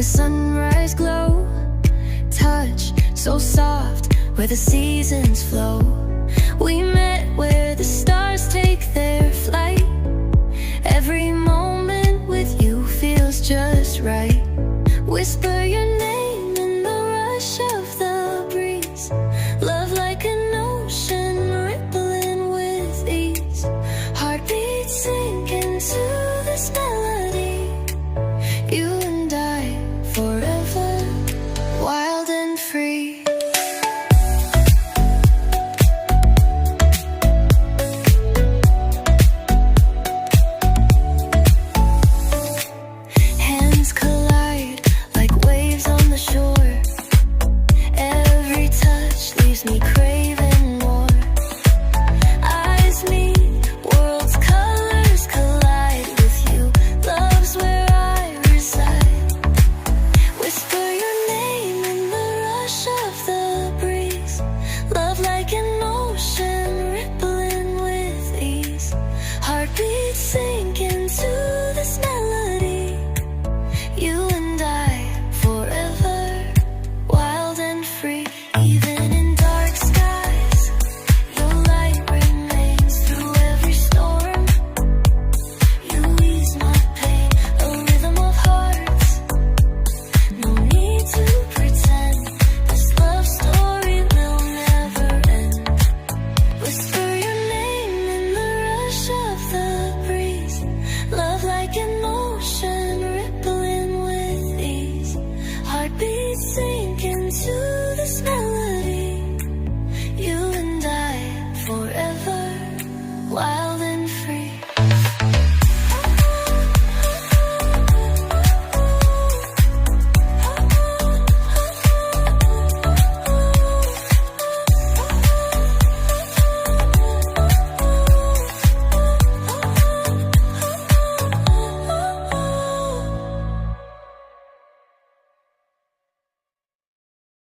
a sunrise glow. Touch so soft where the seasons flow. We met where the stars take their flight. Every moment with you feels just right. Whisper your name in the rush of the breeze. Love like an ocean rippling with ease. Heartbeats sink into this melody. You and I forever, wild and free. Me craving more. Eyes meet, worlds colors collide. With you, love's where I reside. Whisper your name in the rush of the breeze. Love like an ocean rippling with ease. Heartbeats sink into this melody. You and I forever, wild and free.